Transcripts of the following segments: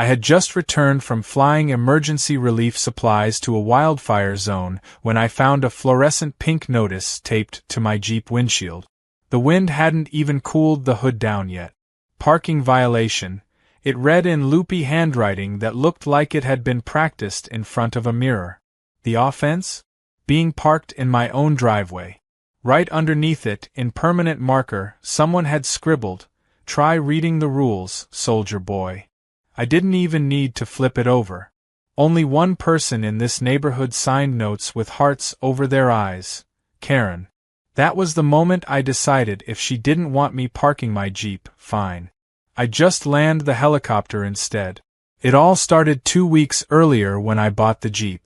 I had just returned from flying emergency relief supplies to a wildfire zone when I found a fluorescent pink notice taped to my Jeep windshield. The wind hadn't even cooled the hood down yet. Parking violation, it read in loopy handwriting that looked like it had been practiced in front of a mirror. The offense? Being parked in my own driveway. Right underneath it, in permanent marker, someone had scribbled, "Try reading the rules, soldier boy." I didn't even need to flip it over. Only one person in this neighborhood signed notes with hearts over their eyes, Karen. That was the moment I decided if she didn't want me parking my Jeep, fine. I'd just land the helicopter instead. It all started 2 weeks earlier when I bought the Jeep.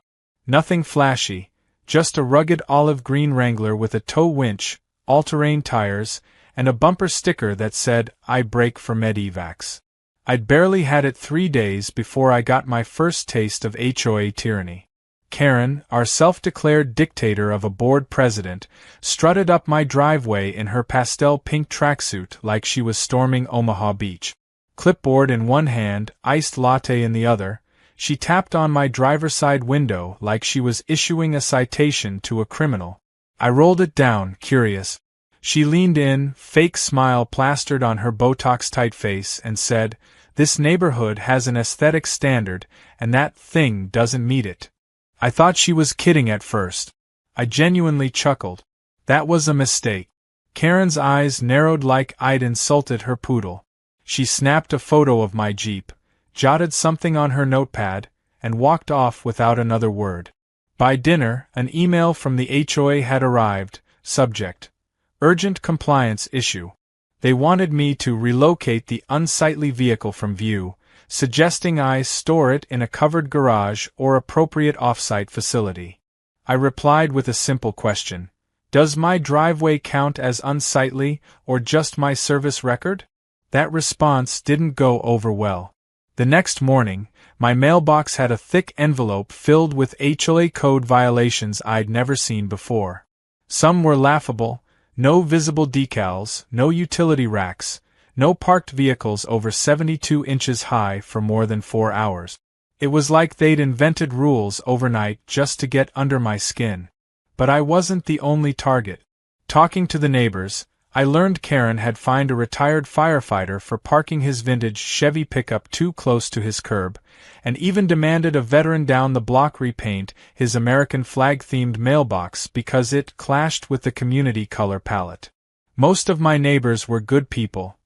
Nothing flashy, just a rugged olive green Wrangler with a tow winch, all-terrain tires, and a bumper sticker that said, "I brake for medevacs." I'd barely had it 3 days before I got my first taste of HOA tyranny. Karen, our self-declared dictator of a board president, strutted up my driveway in her pastel pink tracksuit like she was storming Omaha Beach. Clipboard in one hand, iced latte in the other, she tapped on my driver's side window like she was issuing a citation to a criminal. I rolled it down, curious. She leaned in, fake smile plastered on her Botox-tight face, and said, "This neighborhood has an aesthetic standard, and that thing doesn't meet it." I thought she was kidding at first. I genuinely chuckled. That was a mistake. Karen's eyes narrowed like I'd insulted her poodle. She snapped a photo of my Jeep, jotted something on her notepad, and walked off without another word. By dinner, an email from the HOA had arrived, subject: Urgent compliance issue. They wanted me to relocate the unsightly vehicle from view, suggesting I store it in a covered garage or appropriate off-site facility. I replied with a simple question. Does my driveway count as unsightly, or just my service record? That response didn't go over well. The next morning, my mailbox had a thick envelope filled with HOA code violations I'd never seen before. Some were laughable: no visible decals, no utility racks, no parked vehicles over 72 inches high for more than 4 hours. It was like they'd invented rules overnight just to get under my skin. But I wasn't the only target. Talking to the neighbors, I learned Karen had fined a retired firefighter for parking his vintage Chevy pickup too close to his curb, and even demanded a veteran down the block repaint his American flag-themed mailbox because it clashed with the community color palette. Most of my neighbors were good people.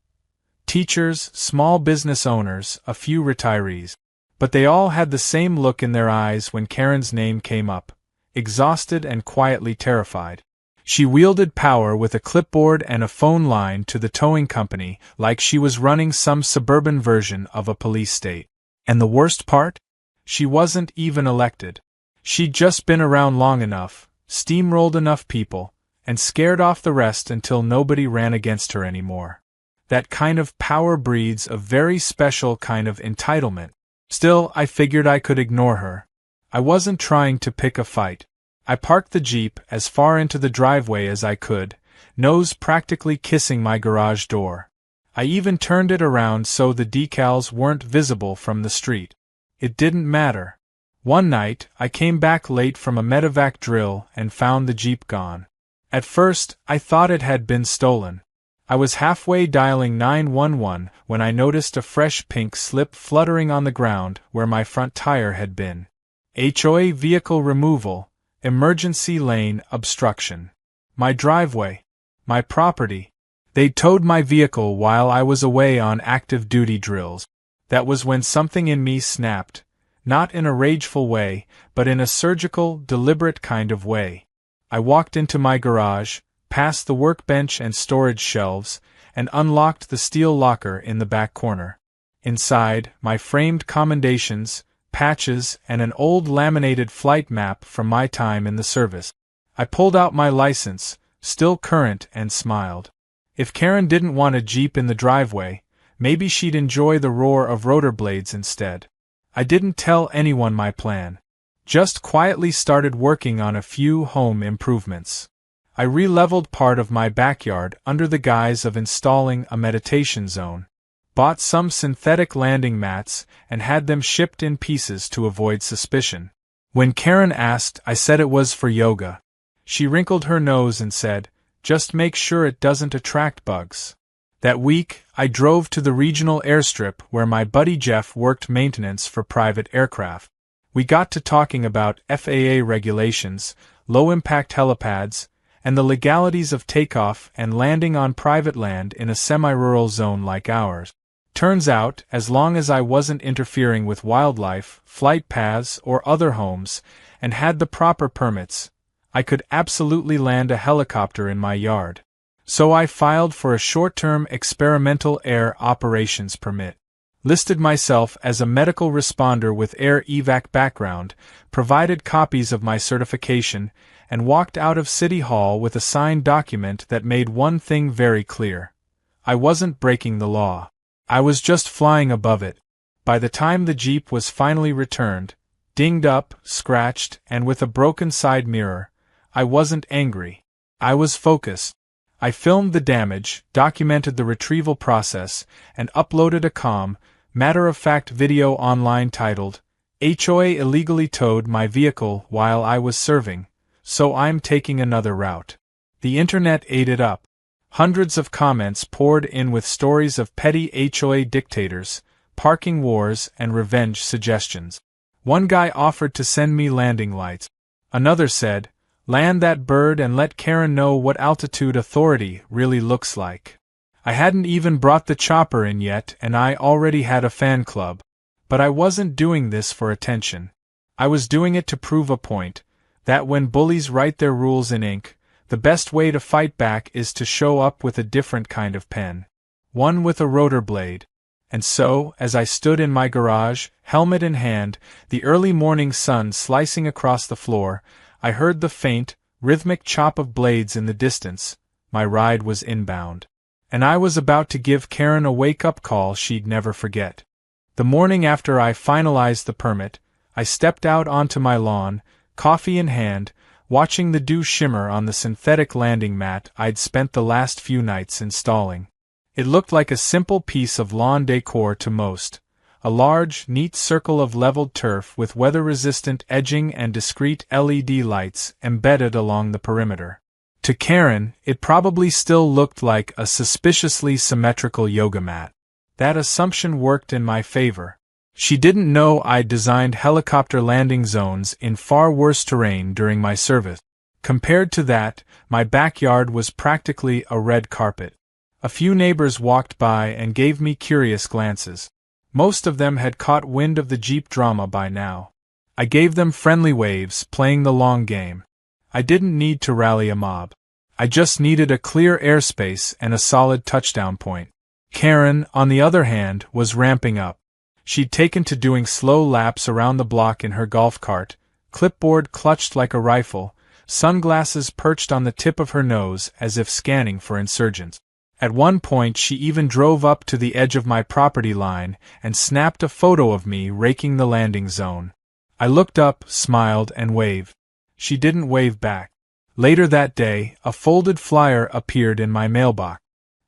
Teachers, small business owners, a few retirees. But they all had the same look in their eyes when Karen's name came up, exhausted and quietly terrified. She wielded power with a clipboard and a phone line to the towing company like she was running some suburban version of a police state. And the worst part? She wasn't even elected. She'd just been around long enough, steamrolled enough people, and scared off the rest until nobody ran against her anymore. That kind of power breeds a very special kind of entitlement. Still, I figured I could ignore her. I wasn't trying to pick a fight. I parked the Jeep as far into the driveway as I could, nose practically kissing my garage door. I even turned it around so the decals weren't visible from the street. It didn't matter. One night, I came back late from a medevac drill and found the Jeep gone. At first, I thought it had been stolen. I was halfway dialing 911 when I noticed a fresh pink slip fluttering on the ground where my front tire had been. HOA vehicle removal. Emergency lane obstruction. My driveway. My property. They'd towed my vehicle while I was away on active duty drills. That was when something in me snapped, not in a rageful way, but in a surgical, deliberate kind of way. I walked into my garage, past the workbench and storage shelves, and unlocked the steel locker in the back corner. Inside, my framed commendations, patches, and an old laminated flight map from my time in the service. I pulled out my license, still current, and smiled. If Karen didn't want a Jeep in the driveway, maybe she'd enjoy the roar of rotor blades instead. I didn't tell anyone my plan. Just quietly started working on a few home improvements. I re-leveled part of my backyard under the guise of installing a meditation zone. bought some synthetic landing mats, and had them shipped in pieces to avoid suspicion. When Karen asked, I said it was for yoga. She wrinkled her nose and said, "Just make sure it doesn't attract bugs." That week, I drove to the regional airstrip where my buddy Jeff worked maintenance for private aircraft. We got to talking about FAA regulations, low-impact helipads, and the legalities of takeoff and landing on private land in a semi-rural zone like ours. Turns out, as long as I wasn't interfering with wildlife, flight paths, or other homes, and had the proper permits, I could absolutely land a helicopter in my yard. So I filed for a short-term experimental air operations permit, listed myself as a medical responder with air evac background, provided copies of my certification, and walked out of City Hall with a signed document that made one thing very clear. I wasn't breaking the law. I was just flying above it. By the time the Jeep was finally returned, dinged up, scratched, and with a broken side mirror, I wasn't angry. I was focused. I filmed the damage, documented the retrieval process, and uploaded a calm, matter-of-fact video online titled, "HOA illegally towed my vehicle while I was serving, so I'm taking another route." The internet ate it up. Hundreds of comments poured in with stories of petty HOA dictators, parking wars, and revenge suggestions. One guy offered to send me landing lights. Another said, "Land that bird and let Karen know what altitude authority really looks like." I hadn't even brought the chopper in yet and I already had a fan club. But I wasn't doing this for attention. I was doing it to prove a point, that when bullies write their rules in ink, the best way to fight back is to show up with a different kind of pen. One with a rotor blade. And so, as I stood in my garage, helmet in hand, the early morning sun slicing across the floor, I heard the faint, rhythmic chop of blades in the distance. My ride was inbound. And I was about to give Karen a wake-up call she'd never forget. The morning after I finalized the permit, I stepped out onto my lawn, coffee in hand, watching the dew shimmer on the synthetic landing mat I'd spent the last few nights installing. It looked like a simple piece of lawn decor to most. A large, neat circle of leveled turf with weather-resistant edging and discrete LED lights embedded along the perimeter. To Karen, it probably still looked like a suspiciously symmetrical yoga mat. That assumption worked in my favor. She didn't know I'd designed helicopter landing zones in far worse terrain during my service. Compared to that, my backyard was practically a red carpet. A few neighbors walked by and gave me curious glances. Most of them had caught wind of the Jeep drama by now. I gave them friendly waves, playing the long game. I didn't need to rally a mob. I just needed a clear airspace and a solid touchdown point. Karen, on the other hand, was ramping up. She'd taken to doing slow laps around the block in her golf cart, clipboard clutched like a rifle, sunglasses perched on the tip of her nose as if scanning for insurgents. At one point she even drove up to the edge of my property line and snapped a photo of me raking the landing zone. I looked up, smiled, and waved. She didn't wave back. Later that day, a folded flyer appeared in my mailbox.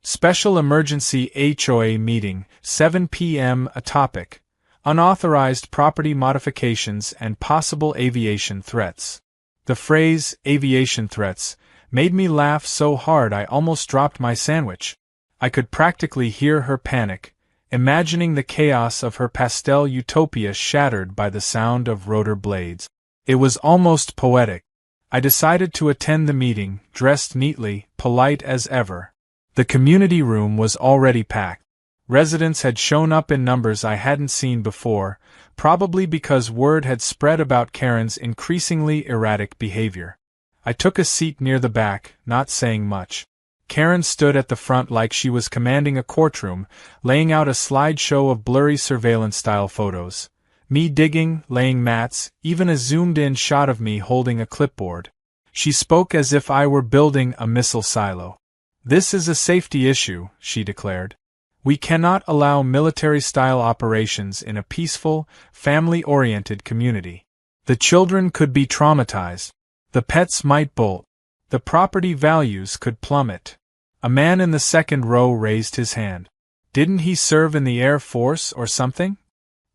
Special Emergency HOA Meeting, 7 p.m. A topic: unauthorized property modifications and possible aviation threats. The phrase, aviation threats, made me laugh so hard I almost dropped my sandwich. I could practically hear her panic, imagining the chaos of her pastel utopia shattered by the sound of rotor blades. It was almost poetic. I decided to attend the meeting, dressed neatly, polite as ever. The community room was already packed. Residents had shown up in numbers I hadn't seen before, probably because word had spread about Karen's increasingly erratic behavior. I took a seat near the back, not saying much. Karen stood at the front like she was commanding a courtroom, laying out a slideshow of blurry surveillance-style photos. Me digging, laying mats, even a zoomed-in shot of me holding a clipboard. She spoke as if I were building a missile silo. "This is a safety issue," she declared. "We cannot allow military-style operations in a peaceful, family-oriented community. The children could be traumatized. The pets might bolt. The property values could plummet." A man in the second row raised his hand. Didn't he serve in the Air Force or something?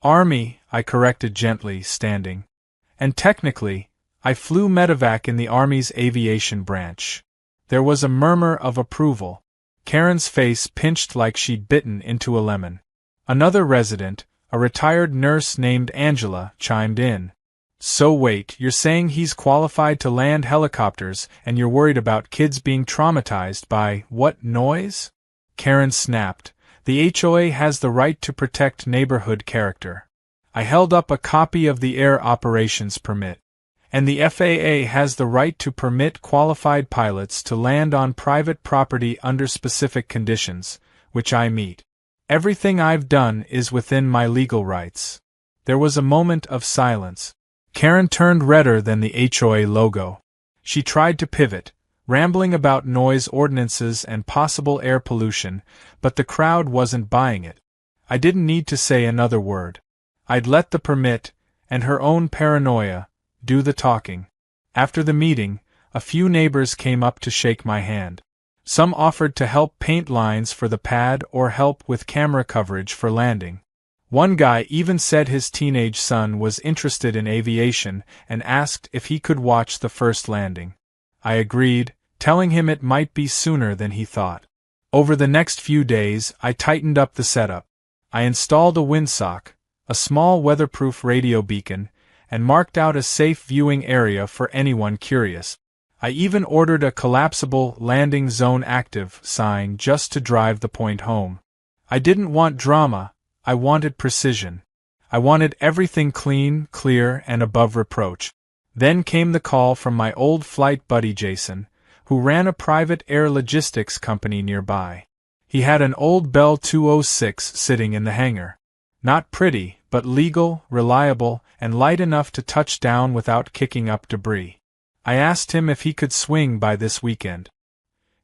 Army, I corrected gently, standing. And technically, I flew medevac in the Army's aviation branch. There was a murmur of approval. Karen's face pinched like she'd bitten into a lemon. Another resident, a retired nurse named Angela, chimed in. So wait, you're saying he's qualified to land helicopters and you're worried about kids being traumatized by, what, noise? Karen snapped. The HOA has the right to protect neighborhood character. I held up a copy of the Air Operations Permit. And the FAA has the right to permit qualified pilots to land on private property under specific conditions, which I meet. Everything I've done is within my legal rights. There was a moment of silence. Karen turned redder than the HOA logo. She tried to pivot, rambling about noise ordinances and possible air pollution, but the crowd wasn't buying it. I didn't need to say another word. I'd let the permit, and her own paranoia, do the talking. After the meeting, a few neighbors came up to shake my hand. Some offered to help paint lines for the pad or help with camera coverage for landing. One guy even said his teenage son was interested in aviation and asked if he could watch the first landing. I agreed, telling him it might be sooner than he thought. Over the next few days, I tightened up the setup. I installed a windsock, a small weatherproof radio beacon, and marked out a safe viewing area for anyone curious. I even ordered a collapsible landing zone active sign just to drive the point home. I didn't want drama, I wanted precision. I wanted everything clean, clear, and above reproach. Then came the call from my old flight buddy Jason, who ran a private air logistics company nearby. He had an old Bell 206 sitting in the hangar. Not pretty, but legal, reliable, and light enough to touch down without kicking up debris. I asked him if he could swing by this weekend.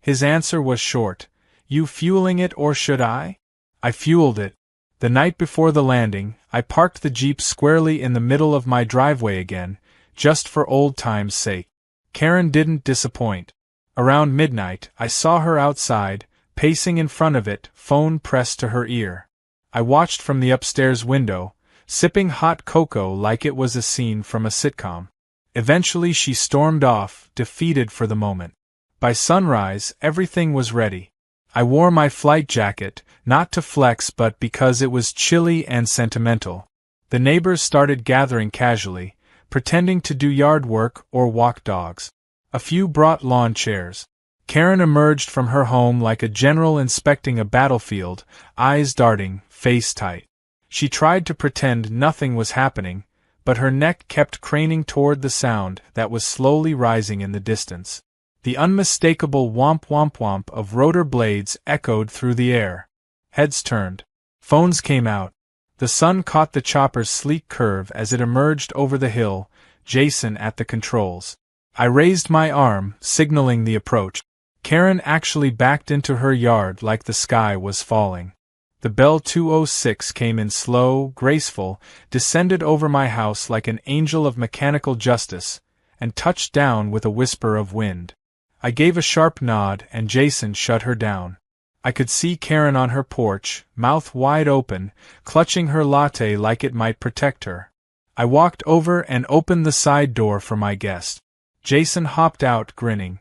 His answer was short. You fueling it or should I? I fueled it. The night before the landing, I parked the Jeep squarely in the middle of my driveway again, just for old time's sake. Karen didn't disappoint. Around midnight, I saw her outside, pacing in front of it, phone pressed to her ear. I watched from the upstairs window, sipping hot cocoa like it was a scene from a sitcom. Eventually she stormed off, defeated for the moment. By sunrise, everything was ready. I wore my flight jacket, not to flex but because it was chilly and sentimental. The neighbors started gathering casually, pretending to do yard work or walk dogs. A few brought lawn chairs. Karen emerged from her home like a general inspecting a battlefield, eyes darting, face tight. She tried to pretend nothing was happening, but her neck kept craning toward the sound that was slowly rising in the distance. The unmistakable womp-womp-womp of rotor blades echoed through the air. Heads turned. Phones came out. The sun caught the chopper's sleek curve as it emerged over the hill, Jason at the controls. I raised my arm, signaling the approach. Karen actually backed into her yard like the sky was falling. The Bell 206 came in slow, graceful, descended over my house like an angel of mechanical justice, and touched down with a whisper of wind. I gave a sharp nod and Jason shut her down. I could see Karen on her porch, mouth wide open, clutching her latte like it might protect her. I walked over and opened the side door for my guest. Jason hopped out, grinning.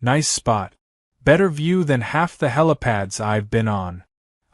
Nice spot. Better view than half the helipads I've been on.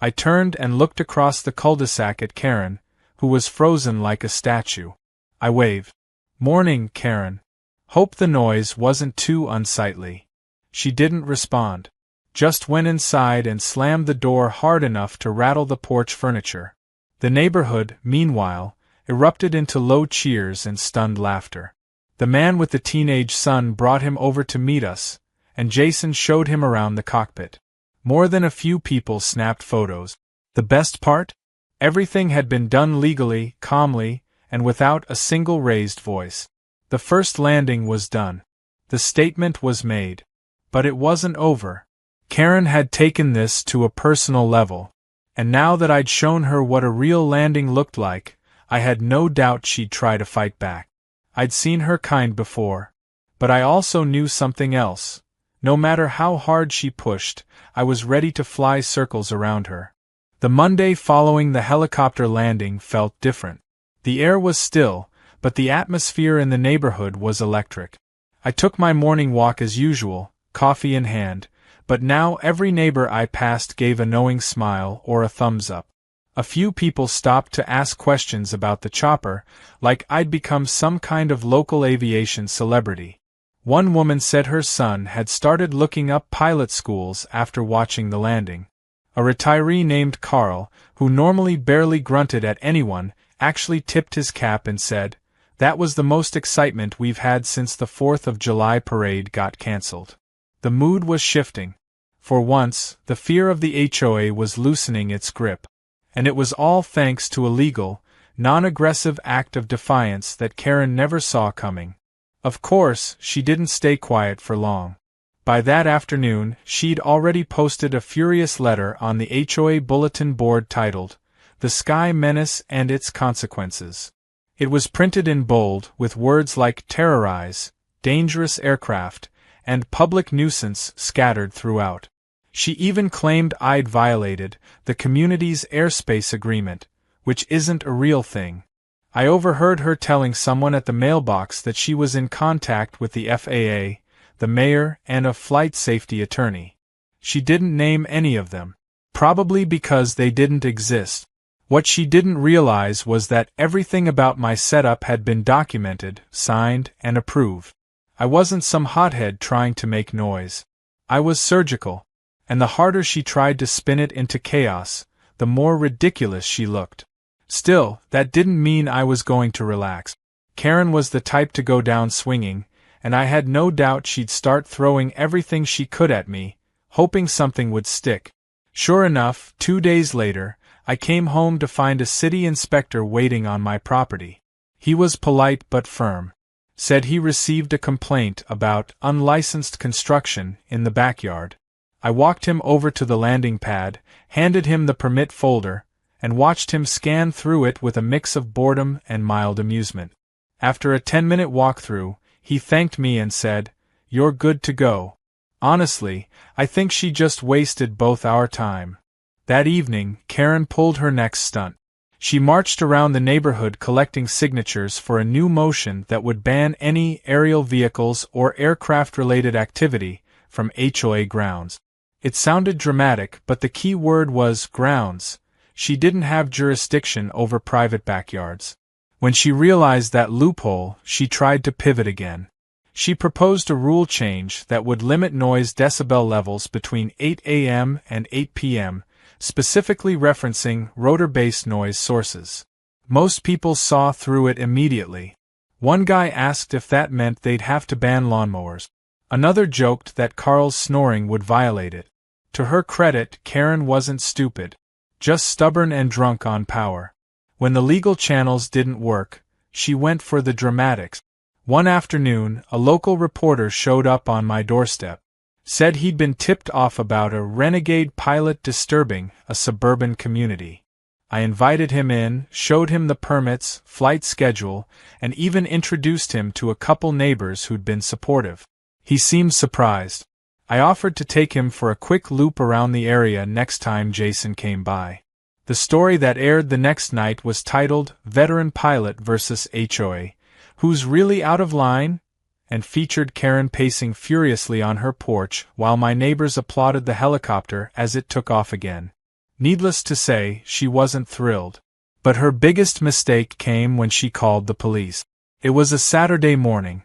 I turned and looked across the cul-de-sac at Karen, who was frozen like a statue. I waved. Morning, Karen. Hope the noise wasn't too unsightly. She didn't respond. Just went inside and slammed the door hard enough to rattle the porch furniture. The neighborhood, meanwhile, erupted into low cheers and stunned laughter. The man with the teenage son brought him over to meet us, and Jason showed him around the cockpit. More than a few people snapped photos. The best part? Everything had been done legally, calmly, and without a single raised voice. The first landing was done. The statement was made. But it wasn't over. Karen had taken this to a personal level. And now that I'd shown her what a real landing looked like, I had no doubt she'd try to fight back. I'd seen her kind before. But I also knew something else. No matter how hard she pushed, I was ready to fly circles around her. The Monday following the helicopter landing felt different. The air was still, but the atmosphere in the neighborhood was electric. I took my morning walk as usual, coffee in hand, but now every neighbor I passed gave a knowing smile or a thumbs up. A few people stopped to ask questions about the chopper, like I'd become some kind of local aviation celebrity. One woman said her son had started looking up pilot schools after watching the landing. A retiree named Carl, who normally barely grunted at anyone, actually tipped his cap and said, "That was the most excitement we've had since the 4th of July parade got cancelled." The mood was shifting. For once, the fear of the HOA was loosening its grip. And it was all thanks to a legal, non-aggressive act of defiance that Karen never saw coming. Of course, she didn't stay quiet for long. By that afternoon, she'd already posted a furious letter on the HOA bulletin board titled, "The Sky Menace and Its Consequences." It was printed in bold, with words like terrorize, dangerous aircraft, and public nuisance scattered throughout. She even claimed I'd violated the community's airspace agreement, which isn't a real thing. I overheard her telling someone at the mailbox that she was in contact with the FAA, the mayor, and a flight safety attorney. She didn't name any of them, probably because they didn't exist. What she didn't realize was that everything about my setup had been documented, signed, and approved. I wasn't some hothead trying to make noise. I was surgical, and the harder she tried to spin it into chaos, the more ridiculous she looked. Still, that didn't mean I was going to relax. Karen was the type to go down swinging, and I had no doubt she'd start throwing everything she could at me, hoping something would stick. Sure enough, 2 days later, I came home to find a city inspector waiting on my property. He was polite but firm. Said he received a complaint about unlicensed construction in the backyard. I walked him over to the landing pad, handed him the permit folder, and watched him scan through it with a mix of boredom and mild amusement. After a 10-minute walkthrough, he thanked me and said, "You're good to go." Honestly, I think she just wasted both our time. That evening, Karen pulled her next stunt. She marched around the neighborhood collecting signatures for a new motion that would ban any aerial vehicles or aircraft-related activity from HOA grounds. It sounded dramatic, but the key word was grounds. She didn't have jurisdiction over private backyards. When she realized that loophole, she tried to pivot again. She proposed a rule change that would limit noise decibel levels between 8 a.m. and 8 p.m., specifically referencing rotor-based noise sources. Most people saw through it immediately. One guy asked if that meant they'd have to ban lawnmowers. Another joked that Carl's snoring would violate it. To her credit, Karen wasn't stupid, just stubborn and drunk on power. When the legal channels didn't work, she went for the dramatics. One afternoon, a local reporter showed up on my doorstep. Said he'd been tipped off about a renegade pilot disturbing a suburban community. I invited him in, showed him the permits, flight schedule, and even introduced him to a couple neighbors who'd been supportive. He seemed surprised. I offered to take him for a quick loop around the area next time Jason came by. The story that aired the next night was titled Veteran Pilot vs. HOA, Who's Really Out of Line? And featured Karen pacing furiously on her porch while my neighbors applauded the helicopter as it took off again. Needless to say, she wasn't thrilled. But her biggest mistake came when she called the police. It was a Saturday morning.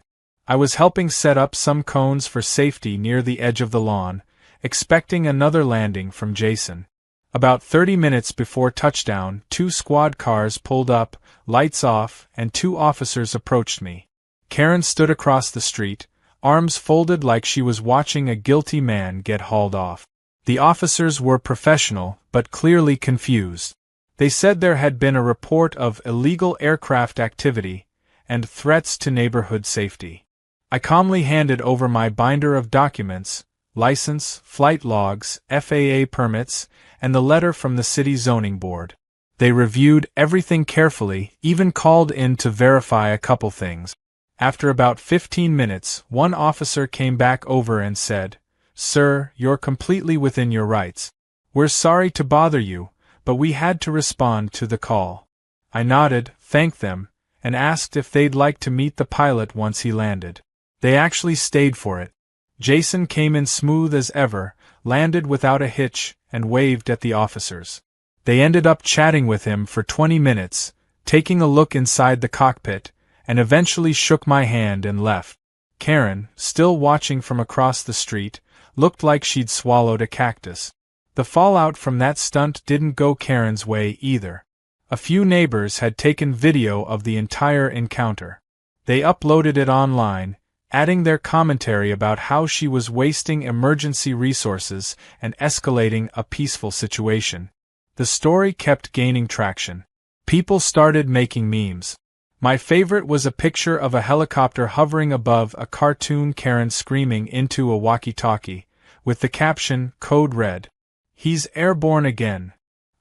I was helping set up some cones for safety near the edge of the lawn, expecting another landing from Jason. About 30 minutes before touchdown, 2 squad cars pulled up, lights off, and 2 officers approached me. Karen stood across the street, arms folded like she was watching a guilty man get hauled off. The officers were professional, but clearly confused. They said there had been a report of illegal aircraft activity and threats to neighborhood safety. I calmly handed over my binder of documents, license, flight logs, FAA permits, and the letter from the city zoning board. They reviewed everything carefully, even called in to verify a couple things. After about 15 minutes, one officer came back over and said, "Sir, you're completely within your rights. We're sorry to bother you, but we had to respond to the call. I nodded, thanked them, and asked if they'd like to meet the pilot once he landed. They actually stayed for it. Jason came in smooth as ever, landed without a hitch, and waved at the officers. They ended up chatting with him for 20 minutes, taking a look inside the cockpit, and eventually shook my hand and left. Karen, still watching from across the street, looked like she'd swallowed a cactus. The fallout from that stunt didn't go Karen's way either. A few neighbors had taken video of the entire encounter. They uploaded it online, adding their commentary about how she was wasting emergency resources and escalating a peaceful situation. The story kept gaining traction. People started making memes. My favorite was a picture of a helicopter hovering above a cartoon Karen screaming into a walkie-talkie, with the caption, "Code Red. He's airborne again."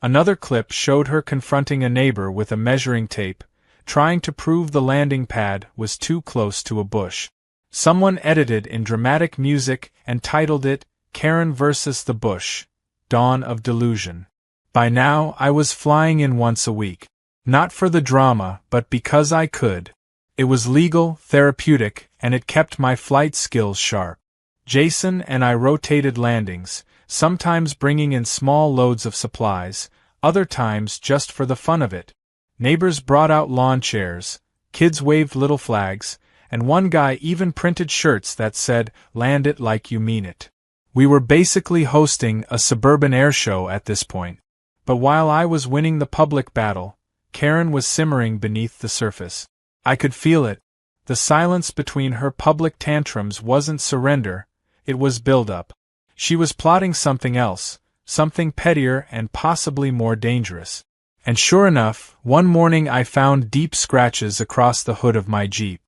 Another clip showed her confronting a neighbor with a measuring tape, trying to prove the landing pad was too close to a bush. Someone edited in dramatic music and titled it, "Karen vs. the Bush, Dawn of Delusion." By now, I was flying in once a week. Not for the drama, but because I could. It was legal, therapeutic, and it kept my flight skills sharp. Jason and I rotated landings, sometimes bringing in small loads of supplies, other times just for the fun of it. Neighbors brought out lawn chairs, kids waved little flags, and one guy even printed shirts that said, "Land it like you mean it." We were basically hosting a suburban air show at this point. But while I was winning the public battle, Karen was simmering beneath the surface. I could feel it. The silence between her public tantrums wasn't surrender, it was build-up. She was plotting something else, something pettier and possibly more dangerous. And sure enough, one morning I found deep scratches across the hood of my Jeep.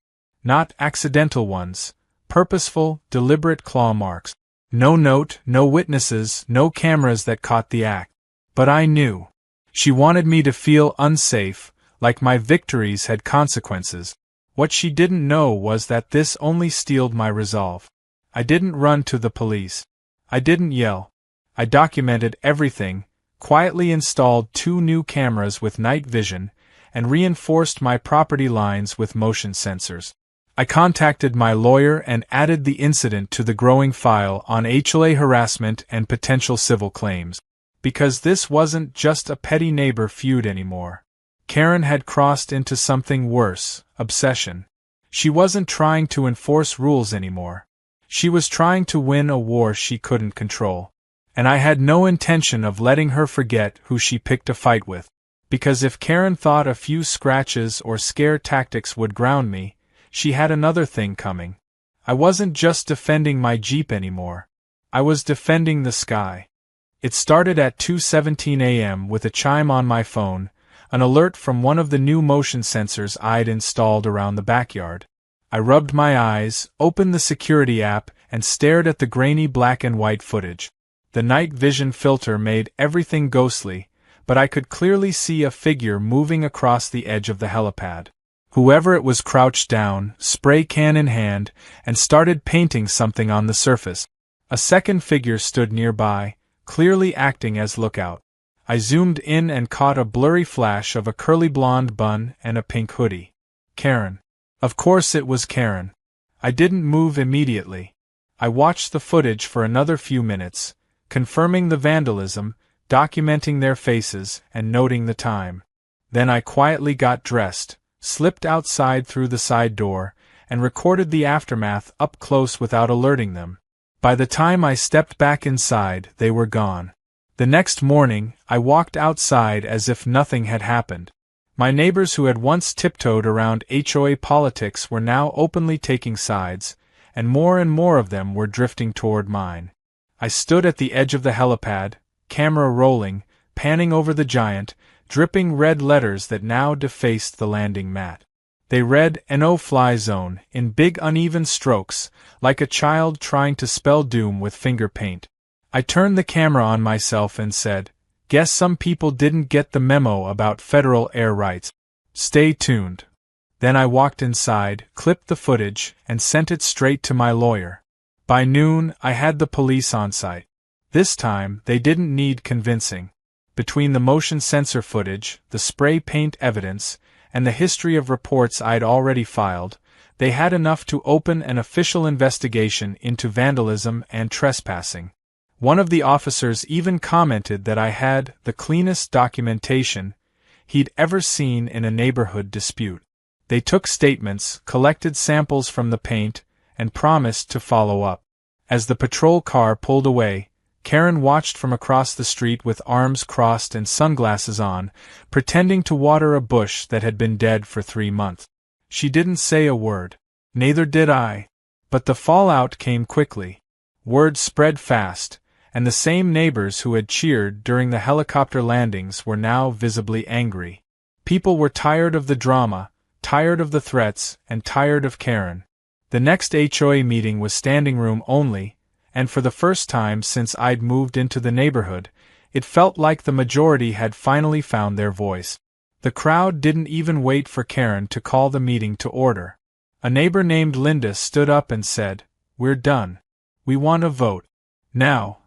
Not accidental ones, purposeful, deliberate claw marks. No note, no witnesses, no cameras that caught the act. But I knew. She wanted me to feel unsafe, like my victories had consequences. What she didn't know was that this only steeled my resolve. I didn't run to the police. I didn't yell. I documented everything, quietly installed 2 new cameras with night vision, and reinforced my property lines with motion sensors. I contacted my lawyer and added the incident to the growing file on HOA harassment and potential civil claims. Because this wasn't just a petty neighbor feud anymore. Karen had crossed into something worse, obsession. She wasn't trying to enforce rules anymore. She was trying to win a war she couldn't control. And I had no intention of letting her forget who she picked a fight with. Because if Karen thought a few scratches or scare tactics would ground me, she had another thing coming. I wasn't just defending my Jeep anymore. I was defending the sky. It started at 2:17 a.m. with a chime on my phone, an alert from one of the new motion sensors I'd installed around the backyard. I rubbed my eyes, opened the security app, and stared at the grainy black and white footage. The night vision filter made everything ghostly, but I could clearly see a figure moving across the edge of the helipad. Whoever it was crouched down, spray can in hand, and started painting something on the surface. A second figure stood nearby, clearly acting as lookout. I zoomed in and caught a blurry flash of a curly blonde bun and a pink hoodie. Karen. Of course it was Karen. I didn't move immediately. I watched the footage for another few minutes, confirming the vandalism, documenting their faces, and noting the time. Then I quietly got dressed, slipped outside through the side door, and recorded the aftermath up close without alerting them. By the time I stepped back inside, they were gone. The next morning, I walked outside as if nothing had happened. My neighbors who had once tiptoed around HOA politics were now openly taking sides, and more of them were drifting toward mine. I stood at the edge of the helipad, camera rolling, panning over the giant, dripping red letters that now defaced the landing mat. They read "No-Fly Zone" in big uneven strokes, like a child trying to spell doom with finger paint. I turned the camera on myself and said, "Guess some people didn't get the memo about federal air rights. Stay tuned." Then I walked inside, clipped the footage, and sent it straight to my lawyer. By noon, I had the police on site. This time, they didn't need convincing. Between the motion sensor footage, the spray paint evidence, and the history of reports I'd already filed, they had enough to open an official investigation into vandalism and trespassing. One of the officers even commented that I had the cleanest documentation he'd ever seen in a neighborhood dispute. They took statements, collected samples from the paint, and promised to follow up. As the patrol car pulled away, Karen watched from across the street with arms crossed and sunglasses on, pretending to water a bush that had been dead for 3 months. She didn't say a word. Neither did I. But the fallout came quickly. Word spread fast, and the same neighbors who had cheered during the helicopter landings were now visibly angry. People were tired of the drama, tired of the threats, and tired of Karen. The next HOA meeting was standing room only, and for the first time since I'd moved into the neighborhood, it felt like the majority had finally found their voice. The crowd didn't even wait for Karen to call the meeting to order. A neighbor named Linda stood up and said, "We're done. We want a vote. Now."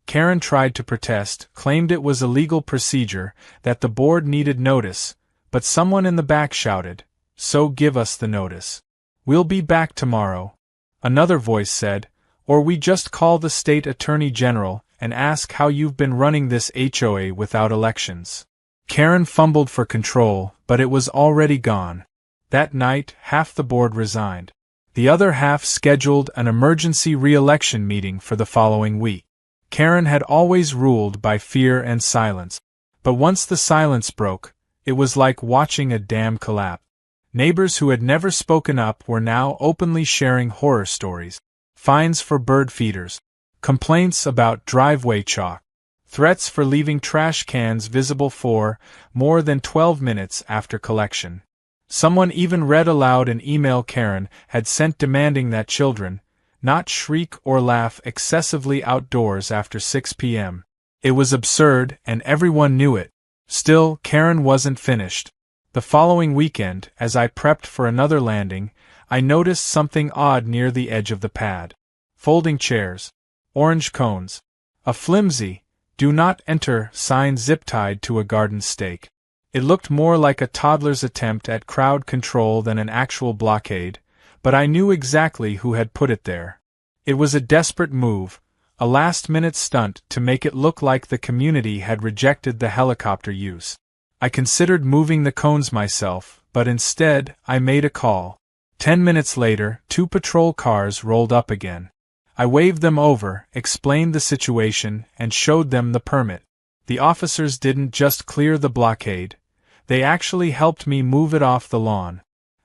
Karen tried to protest, claimed it was a legal procedure, that the board needed notice, but someone in the back shouted, "So give us the notice. We'll be back tomorrow." Another voice said, "Or we just call the state attorney general and ask how you've been running this HOA without elections." Karen fumbled for control, but it was already gone. That night, half the board resigned. The other half scheduled an emergency re-election meeting for the following week. Karen had always ruled by fear and silence. But once the silence broke, it was like watching a dam collapse. Neighbors who had never spoken up were now openly sharing horror stories. Fines for bird feeders. Complaints about driveway chalk. Threats for leaving trash cans visible for more than 12 minutes after collection. Someone even read aloud an email Karen had sent demanding that children not shriek or laugh excessively outdoors after 6 p.m. It was absurd, and everyone knew it. Still, Karen wasn't finished. The following weekend, as I prepped for another landing, I noticed something odd near the edge of the pad. Folding chairs. Orange cones. A flimsy, "Do not enter" sign zip-tied to a garden stake. It looked more like a toddler's attempt at crowd control than an actual blockade, but I knew exactly who had put it there. It was a desperate move, a last-minute stunt to make it look like the community had rejected the helicopter use. I considered moving the cones myself, but instead, I made a call. 10 minutes later, 2 patrol cars rolled up again. I waved them over, explained the situation, and showed them the permit. The officers didn't just clear the blockade, they actually helped me move it off the lawn.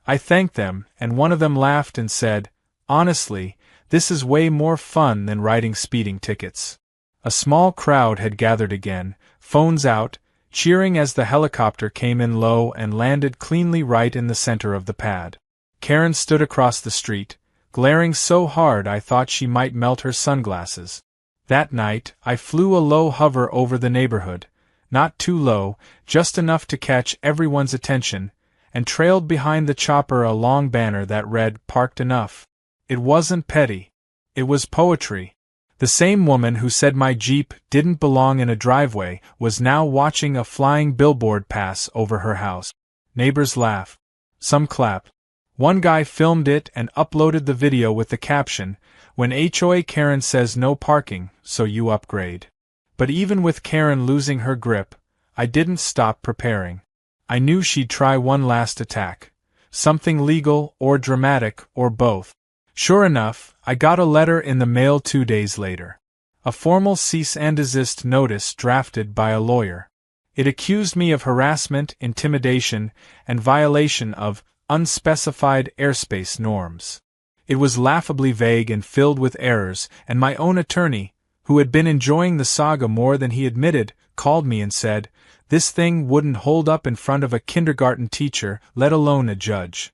I thanked them, and one of them laughed and said, "Honestly, this is way more fun than writing speeding tickets." A small crowd had gathered again, phones out, cheering as the helicopter came in low and landed cleanly right in the center of the pad. Karen stood across the street, glaring so hard I thought she might melt her sunglasses. That night, I flew a low hover over the neighborhood, not too low, just enough to catch everyone's attention, and trailed behind the chopper a long banner that read, "Parked enough." It wasn't petty. It was poetry. The same woman who said my Jeep didn't belong in a driveway was now watching a flying billboard pass over her house. Neighbors laugh. Some clap. One guy filmed it and uploaded the video with the caption, "When HOA Karen says no parking, so you upgrade." But even with Karen losing her grip, I didn't stop preparing. I knew she'd try one last attack. Something legal or dramatic or both. Sure enough, I got a letter in the mail 2 days later. A formal cease and desist notice drafted by a lawyer. It accused me of harassment, intimidation, and violation of unspecified airspace norms. It was laughably vague and filled with errors, and my own attorney, who had been enjoying the saga more than he admitted, called me and said, "This thing wouldn't hold up in front of a kindergarten teacher, let alone a judge."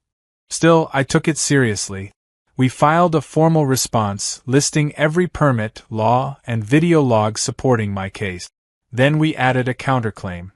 Still, I took it seriously. We filed a formal response, listing every permit, law, and video log supporting my case. Then we added a counterclaim.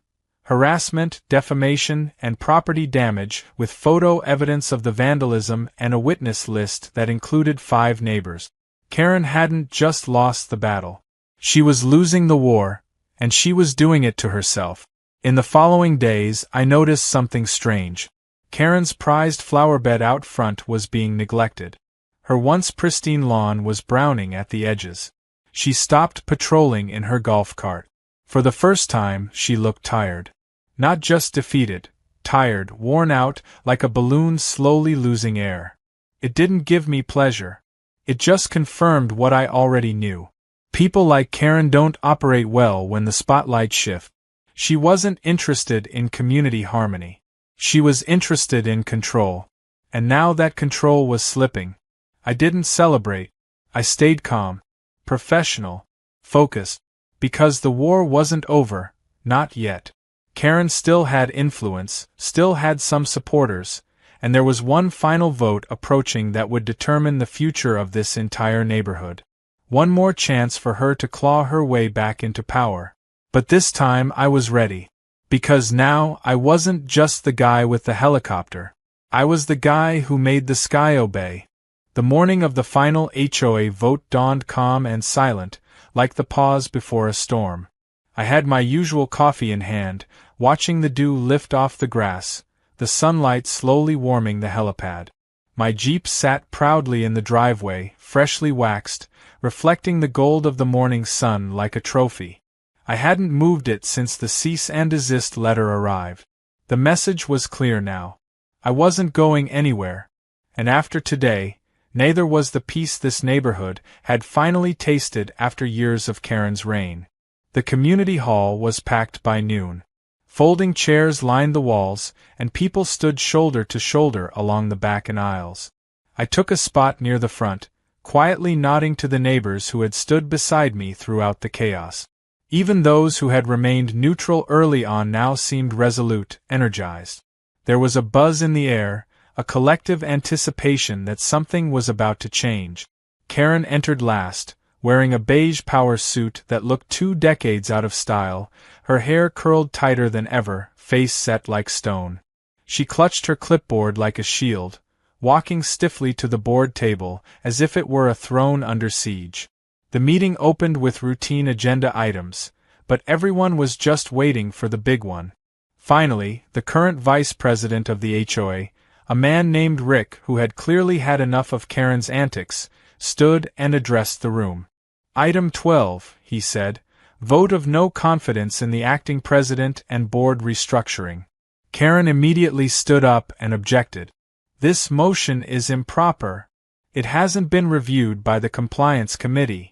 Harassment, defamation, and property damage, with photo evidence of the vandalism and a witness list that included 5 neighbors. Karen hadn't just lost the battle. She was losing the war, And she was doing it to herself. In the following days, I noticed something strange. Karen's prized flowerbed out front was being neglected. Her once pristine lawn was browning at the edges. She stopped patrolling in her golf cart. For the first time, she looked tired. Not just defeated, tired, worn out, like a balloon slowly losing air. It didn't give me pleasure. It just confirmed what I already knew. People like Karen don't operate well when the spotlight shifts. She wasn't interested in community harmony. She was interested in control. And now that control was slipping. I didn't celebrate. I stayed calm, professional, focused, because the war wasn't over, not yet. Karen still had influence, still had some supporters, and there was one final vote approaching that would determine the future of this entire neighborhood. One more chance for her to claw her way back into power. But this time I was ready. Because now I wasn't just the guy with the helicopter. I was the guy who made the sky obey. The morning of the final HOA vote dawned calm and silent, like the pause before a storm. I had my usual coffee in hand, watching the dew lift off the grass, the sunlight slowly warming the helipad. My Jeep sat proudly in the driveway, freshly waxed, reflecting the gold of the morning sun like a trophy. I hadn't moved it since the cease and desist letter arrived. The message was clear now. I wasn't going anywhere. And after today, neither was the peace this neighborhood had finally tasted after years of Karen's reign. The community hall was packed by noon. Folding chairs lined the walls, and people stood shoulder to shoulder along the back and aisles. I took a spot near the front, quietly nodding to the neighbors who had stood beside me throughout the chaos. Even those who had remained neutral early on now seemed resolute, energized. There was a buzz in the air, a collective anticipation that something was about to change. Karen entered last, wearing a beige power suit that looked 2 decades out of style, her hair curled tighter than ever, face set like stone. She clutched her clipboard like a shield, walking stiffly to the board table as if it were a throne under siege. The meeting opened with routine agenda items, but everyone was just waiting for the big one. Finally, the current vice president of the HOA, a man named Rick who had clearly had enough of Karen's antics, stood and addressed the room. Item 12, he said, vote of no confidence in the acting president and board restructuring. Karen immediately stood up and objected. This motion is improper. It hasn't been reviewed by the compliance committee.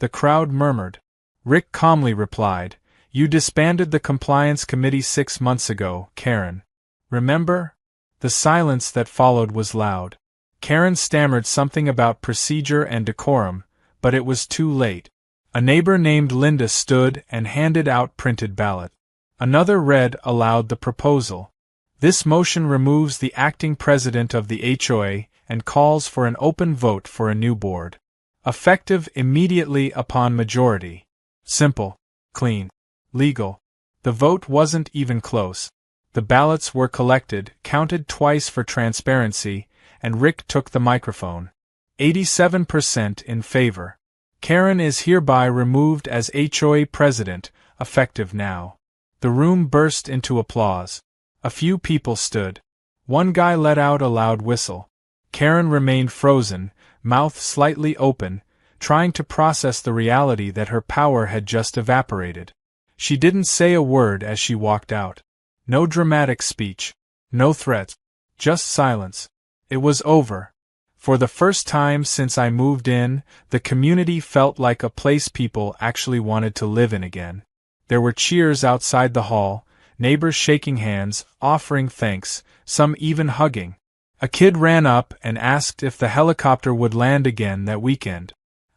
The crowd murmured. Rick calmly replied, You disbanded the compliance committee 6 months ago, Karen. Remember? The silence that followed was loud. Karen stammered something about procedure and decorum, but it was too late. A neighbor named Linda stood and handed out printed ballot. Another read aloud the proposal. This motion removes the acting president of the HOA and calls for an open vote for a new board. Effective immediately upon majority. Simple, clean, legal. The vote wasn't even close. The ballots were collected, counted twice for transparency, and Rick took the microphone. 87% in favor. Karen is hereby removed as HOA president, effective now. The room burst into applause. A few people stood. One guy let out a loud whistle. Karen remained frozen, mouth slightly open, trying to process the reality that her power had just evaporated. She didn't say a word as she walked out. No dramatic speech. No threats. Just silence. It was over. For the first time since I moved in, the community felt like a place people actually wanted to live in again. There were cheers outside the hall, neighbors shaking hands, offering thanks, some even hugging. A kid ran up and asked if the helicopter would land again that weekend.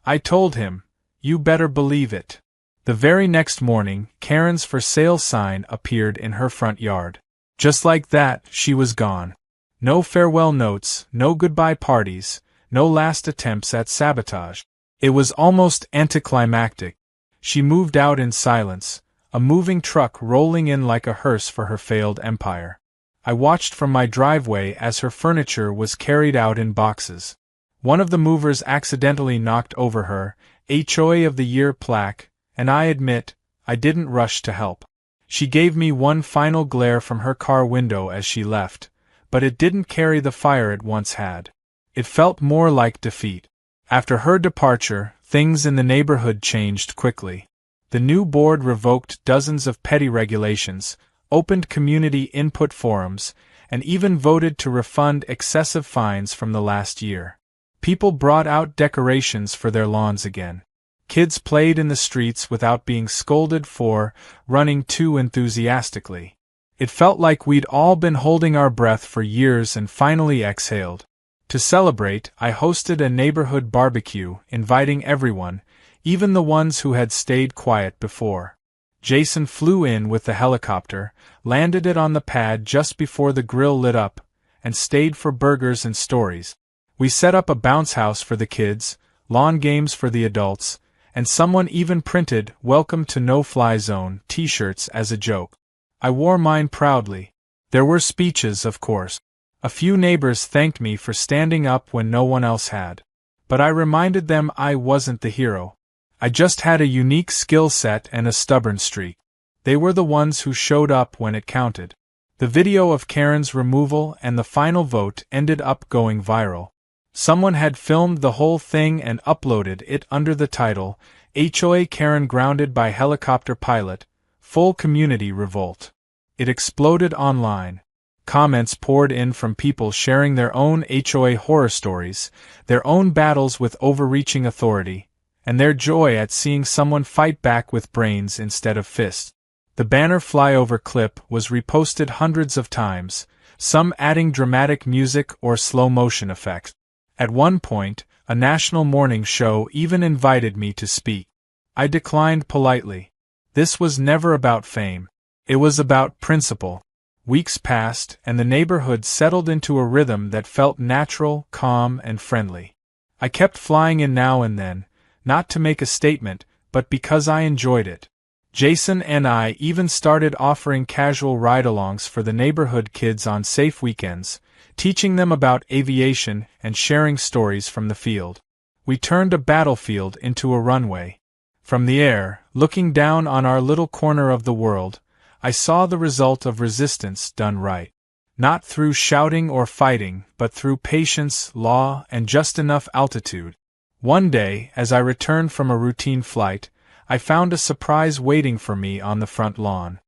I told him, you better believe it. The very next morning, Karen's for sale sign appeared in her front yard. Just like that, she was gone. No farewell notes, no goodbye parties, no last attempts at sabotage. It was almost anticlimactic. She moved out in silence, a moving truck rolling in like a hearse for her failed empire. I watched from my driveway as her furniture was carried out in boxes. One of the movers accidentally knocked over her HOA of the Year plaque, and I admit, I didn't rush to help. She gave me one final glare from her car window as she left, but it didn't carry the fire it once had. It felt more like defeat. After her departure, things in the neighborhood changed quickly. The new board revoked dozens of petty regulations, opened community input forums, and even voted to refund excessive fines from the last year. People brought out decorations for their lawns again. Kids played in the streets without being scolded for running too enthusiastically. It felt like we'd all been holding our breath for years and finally exhaled. To celebrate, I hosted a neighborhood barbecue, inviting everyone, even the ones who had stayed quiet before. Jason flew in with the helicopter, landed it on the pad just before the grill lit up, and stayed for burgers and stories. We set up a bounce house for the kids, lawn games for the adults, and someone even printed "Welcome to No-Fly Zone" t-shirts as a joke. I wore mine proudly. There were speeches, of course. A few neighbors thanked me for standing up when no one else had. But I reminded them I wasn't the hero. I just had a unique skill set and a stubborn streak. They were the ones who showed up when it counted. The video of Karen's removal and the final vote ended up going viral. Someone had filmed the whole thing and uploaded it under the title, HOA Karen Grounded by Helicopter Pilot, Full Community Revolt. It exploded online. Comments poured in from people sharing their own HOA horror stories, their own battles with overreaching authority, and their joy at seeing someone fight back with brains instead of fists. The banner flyover clip was reposted hundreds of times, some adding dramatic music or slow-motion effects. At one point, a national morning show even invited me to speak. I declined politely. This was never about fame. It was about principle. Weeks passed, and the neighborhood settled into a rhythm that felt natural, calm, and friendly. I kept flying in now and then, not to make a statement, but because I enjoyed it. Jason and I even started offering casual ride-alongs for the neighborhood kids on safe weekends, teaching them about aviation and sharing stories from the field. We turned a battlefield into a runway. From the air, looking down on our little corner of the world, I saw the result of resistance done right. Not through shouting or fighting, but through patience, law, and just enough altitude. One day, as I returned from a routine flight, I found a surprise waiting for me on the front lawn.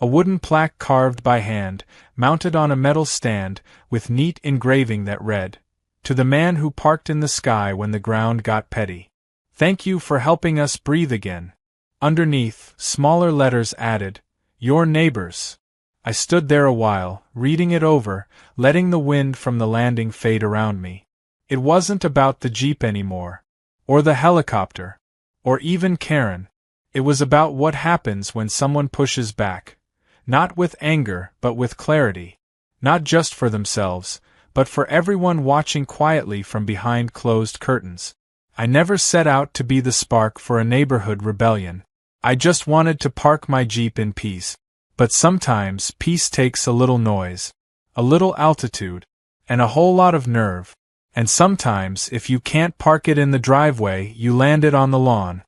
A wooden plaque carved by hand, mounted on a metal stand, with neat engraving that read, "To the man who parked in the sky when the ground got petty. Thank you for helping us breathe again." Underneath, smaller letters added, "Your neighbors." I stood there a while, reading it over, letting the wind from the landing fade around me. It wasn't about the Jeep anymore, or the helicopter, or even Karen. It was about what happens when someone pushes back. Not with anger, but with clarity. Not just for themselves, but for everyone watching quietly from behind closed curtains. I never set out to be the spark for a neighborhood rebellion. I just wanted to park my Jeep in peace. But sometimes peace takes a little noise, a little altitude, and a whole lot of nerve. And sometimes, if you can't park it in the driveway, you land it on the lawn.